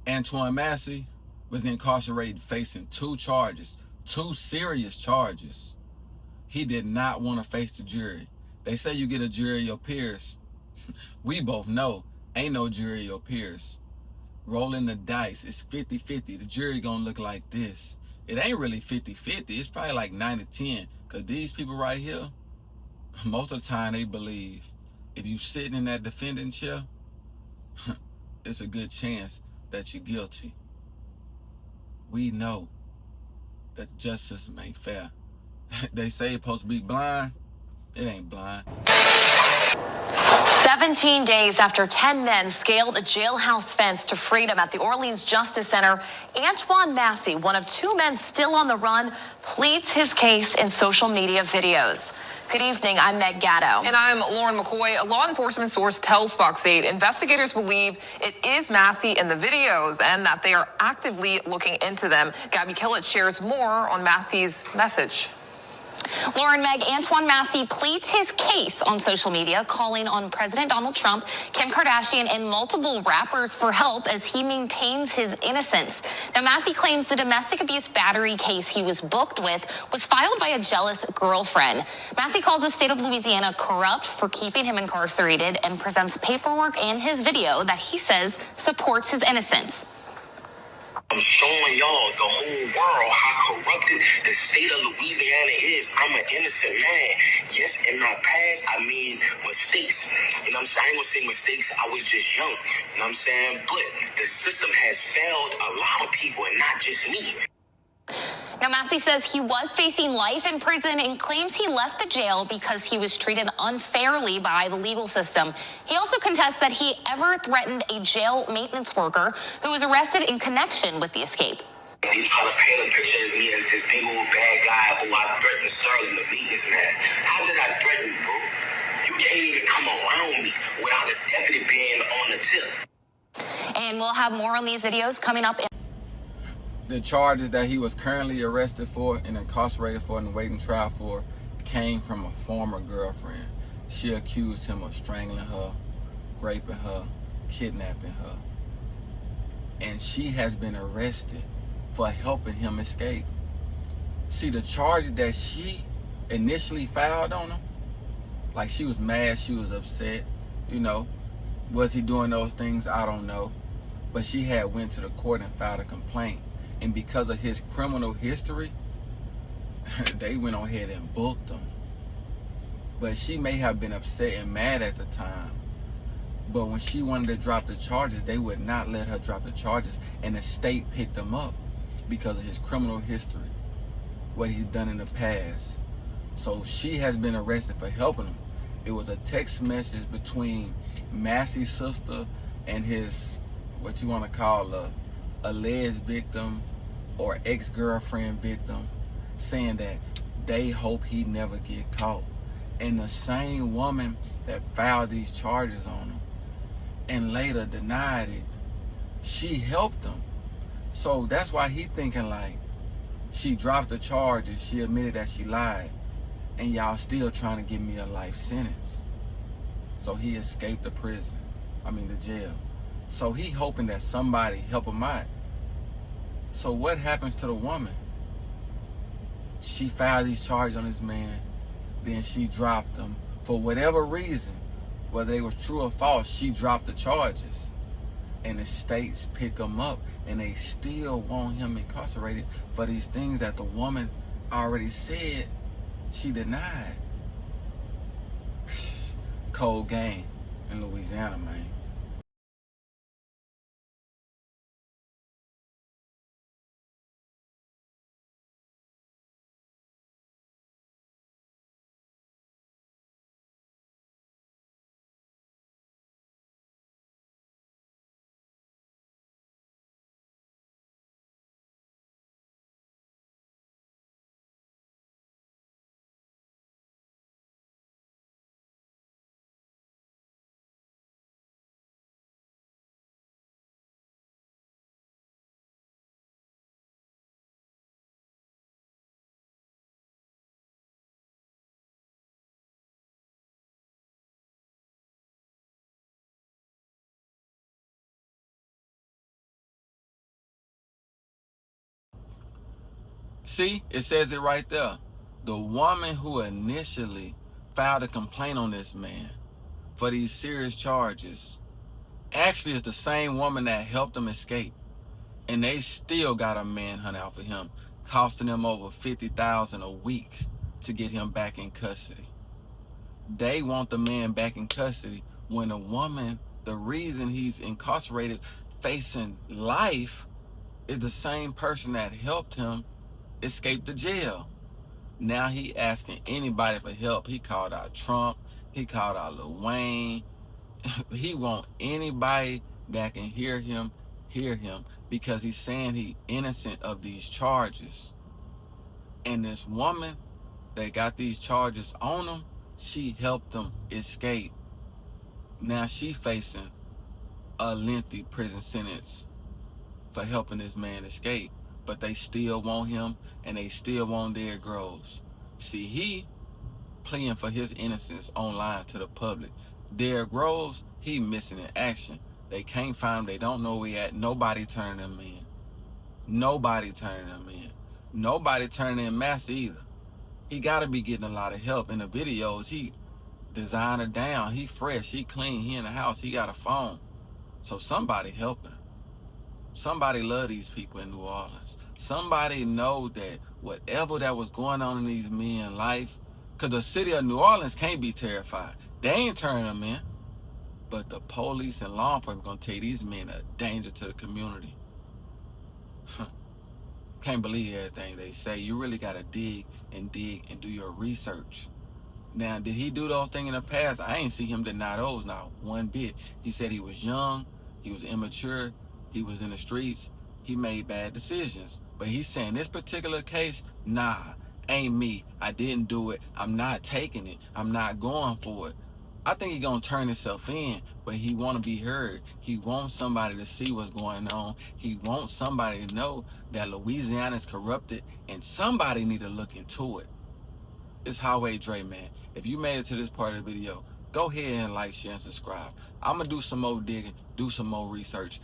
Antonine Massey was incarcerated facing 2 charges, 2 serious charges. He did not want to face the jury. They say you get a jury of your peers. We both know ain't no jury of your peers. Rolling the dice, it's 50-50. The jury gonna look like this. It ain't really 50-50. It's probably like 90-10. Because these people right here, most of the time they believe if you sitting in that defendant chair, it's a good chance that you're guilty. We know that justice ain't fair. They say it's supposed to be blind. It ain't blind. 17 days after 10 men scaled a jailhouse fence to freedom at the Orleans Justice Center, Antonine Massey, one of 2 men still on the run, pleads his case in social media videos. Good evening, I'm Meg Gatto. And I'm Lauren McCoy. A law enforcement source tells Fox 8 investigators believe it is Massey in the videos and that they are actively looking into them. Gabby Killett shares more on Massey's message. Lauren, Meg, Antonine Massey pleads his case on social media, calling on President Donald Trump, Kim Kardashian, and multiple rappers for help as he maintains his innocence. Now, Massey claims the domestic abuse battery case he was booked with was filed by a jealous girlfriend. Massey calls the state of Louisiana corrupt for keeping him incarcerated and presents paperwork and his video that he says supports his innocence. I'm showing y'all, the whole world, how corrupted the state of Louisiana is. I'm an innocent man. Yes, in my past, I made mistakes. You know what I'm saying? I ain't gonna say mistakes. I was just young. You know what I'm saying? But the system has failed a lot of people and not just me. Now, Massey says he was facing life in prison and claims he left the jail because he was treated unfairly by the legal system. He also contests that he ever threatened a jail maintenance worker who was arrested in connection with the escape. They try to paint a picture of me as this big old bad guy. Oh, I threatened Sterling, the maintenance man. How did I threaten you, bro? You can't even come around me without a deputy being on the tip. And we'll have more on these videos coming up. The charges that he was currently arrested for and incarcerated for and waiting trial for came from a former girlfriend. She accused him of strangling her, raping her, kidnapping her. And she has been arrested for helping him escape. See, the charges that she initially filed on him, like she was mad, she was upset, you know. Was he doing those things? I don't know. But she had went to the court and filed a complaint. And because of his criminal history, they went on ahead and booked him. But she may have been upset and mad at the time. But when she wanted to drop the charges, they would not let her drop the charges. And the state picked him up because of his criminal history, what he's done in the past. So she has been arrested for helping him. It was a text message between Massey's sister and his, what you want to call a alleged victim or ex-girlfriend victim, saying that they hope he never get caught. And the same woman that filed these charges on him and later denied it, she helped him. So that's why he thinking like she dropped the charges, she admitted that she lied, and y'all still trying to give me a life sentence. So he escaped the jail. So he hoping that somebody help him out. So what happens to the woman? She filed these charges on this man, then she dropped them. For whatever reason, whether they were true or false, she dropped the charges. And the states pick him up, and they still want him incarcerated for these things that the woman already said she denied. Cold game in Louisiana, man. See, it says it right there. The woman who initially filed a complaint on this man for these serious charges actually is the same woman that helped him escape. And they still got a manhunt out for him, costing them over $50,000 a week to get him back in custody. They want the man back in custody when the woman, the reason he's incarcerated facing life, is the same person that helped him escape the jail. Now he asking anybody for help. He called out Trump. He called out Lil Wayne. He want anybody that can hear him, because he's saying he innocent of these charges. And this woman that got these charges on him, she helped him escape. Now she facing a lengthy prison sentence for helping this man escape. But they still want him, and they still want Derrick Groves. See, he pleading for his innocence online to the public. Derrick Groves, he missing in action. They can't find him. They don't know where he at. Nobody turning him in. Nobody turning him in. Nobody turning in Massey either. He got to be getting a lot of help. In the videos, he designer down. He fresh. He clean. He in the house. He got a phone. So somebody helping him. Somebody love these people in New Orleans. Somebody know that whatever that was going on in these men's life, because the city of New Orleans can't be terrified. They ain't turning them in. But the police and law enforcement going to tell you these men are a danger to the community. Can't believe everything they say. You really got to dig and do your research. Now, did he do those things in the past? I ain't see him deny those, not one bit. He said he was young, he was immature, he was in the streets, he made bad decisions. But he's saying this particular case, nah, ain't me. I didn't do it. I'm not taking it. I'm not going for it. I think he's going to turn himself in, but he want to be heard. He wants somebody to see what's going on. He wants somebody to know that Louisiana is corrupted, and somebody need to look into it. It's Highway Dre, man. If you made it to this part of the video, go ahead and like, share, and subscribe. I'm going to do some more digging, do some more research.